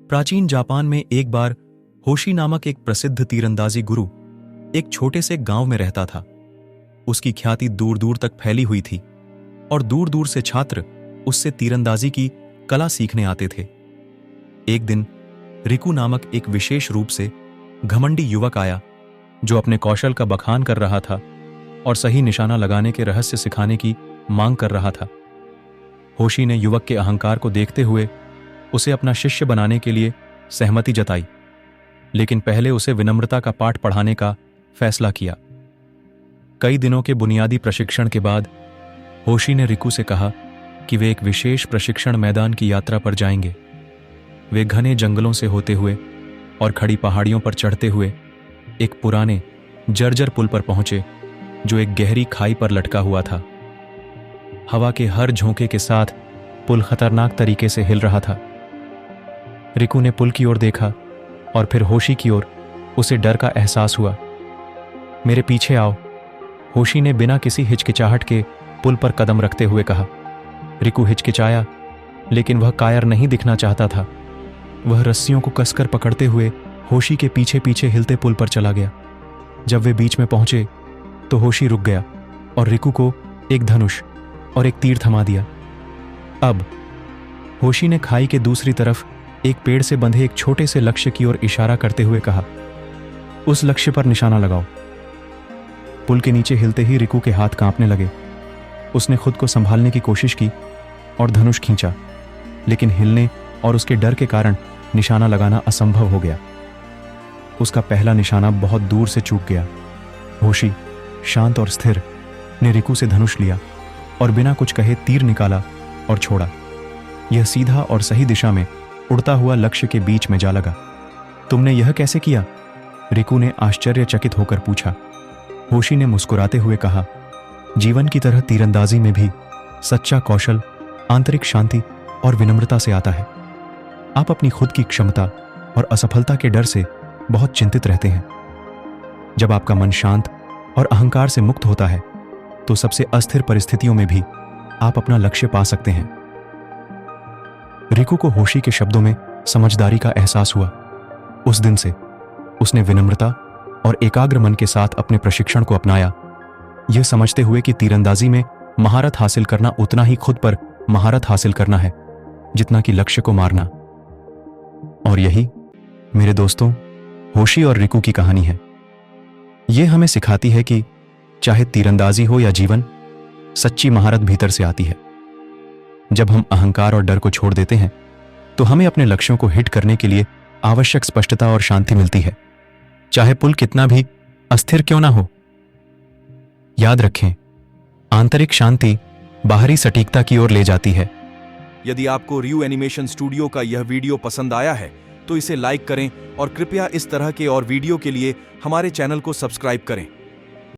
प्राचीन जापान में एक बार होशी नामक एक प्रसिद्ध तीरंदाजी गुरु एक छोटे से गांव में रहता था। उसकी ख्याति दूर दूर तक फैली हुई थी और दूर दूर से छात्र उससे तीरंदाजी की कला सीखने आते थे। एक दिन रिकू नामक एक विशेष रूप से घमंडी युवक आया जो अपने कौशल का बखान कर रहा था और सही निशाना लगाने के रहस्य सिखाने की मांग कर रहा था। होशी ने युवक के अहंकार को देखते हुए उसे अपना शिष्य बनाने के लिए सहमति जताई, लेकिन पहले उसे विनम्रता का पाठ पढ़ाने का फैसला किया। कई दिनों के बुनियादी प्रशिक्षण के बाद होशी ने रिकू से कहा कि वे एक विशेष प्रशिक्षण मैदान की यात्रा पर जाएंगे। वे घने जंगलों से होते हुए और खड़ी पहाड़ियों पर चढ़ते हुए एक पुराने जर्जर पुल पर पहुंचे जो एक गहरी खाई पर लटका हुआ था। हवा के हर झोंके के साथ पुल खतरनाक तरीके से हिल रहा था। रिकू ने पुल की ओर देखा और फिर होशी की ओर। उसे डर का एहसास हुआ। मेरे पीछे आओ, होशी ने बिना किसी हिचकिचाहट के पुल पर कदम रखते हुए कहा। रिकू हिचकिचाया, लेकिन वह कायर नहीं दिखना चाहता था। वह रस्सियों को कसकर पकड़ते हुए होशी के पीछे पीछे हिलते पुल पर चला गया। जब वे बीच में पहुंचे तो होशी रुक गया और रिकू को एक धनुष और एक तीर थमा दिया। अब होशी ने खाई के दूसरी तरफ एक पेड़ से बंधे एक छोटे से लक्ष्य की ओर इशारा करते हुए कहा, उस लक्ष्य पर निशाना लगाओ। पुल के नीचे हिलते ही रिकू के हाथ कांपने लगे। उसने खुद को संभालने की कोशिश की और धनुष खींचा, लेकिन हिलने और उसके डर के कारण निशाना लगाना असंभव हो गया। उसका पहला निशाना बहुत दूर से चूक गया। होशी शांत और स्थिर ने रिकू से धनुष लिया और बिना कुछ कहे तीर निकाला और छोड़ा। यह सीधा और सही दिशा में उड़ता हुआ लक्ष्य के बीच में जा लगा। तुमने यह कैसे किया? रिकू ने आश्चर्यचकित होकर पूछा। होशी ने मुस्कुराते हुए कहा, जीवन की तरह तीरंदाजी में भी सच्चा कौशल आंतरिक शांति और विनम्रता से आता है। आप अपनी खुद की क्षमता और असफलता के डर से बहुत चिंतित रहते हैं। जब आपका मन शांत और अहंकार से मुक्त होता है तो सबसे अस्थिर परिस्थितियों में भी आप अपना लक्ष्य पा सकते हैं। रिकू को होशी के शब्दों में समझदारी का एहसास हुआ। उस दिन से उसने विनम्रता और एकाग्र मन के साथ अपने प्रशिक्षण को अपनाया, यह समझते हुए कि तीरंदाजी में महारत हासिल करना उतना ही खुद पर महारत हासिल करना है जितना कि लक्ष्य को मारना। और यही मेरे दोस्तों होशी और रिकू की कहानी है। यह हमें सिखाती है कि चाहे तीरंदाजी हो या जीवन, सच्ची महारत भीतर से आती है। जब हम अहंकार और डर को छोड़ देते हैं तो हमें अपने लक्ष्यों को हिट करने के लिए आवश्यक स्पष्टता और शांति मिलती है, चाहे पुल कितना भी अस्थिर क्यों ना हो। याद रखें, आंतरिक शांति बाहरी सटीकता की ओर ले जाती है। यदि आपको रियू एनिमेशन स्टूडियो का यह वीडियो पसंद आया है तो इसे लाइक करें और कृपया इस तरह के और वीडियो के लिए हमारे चैनल को सब्सक्राइब करें।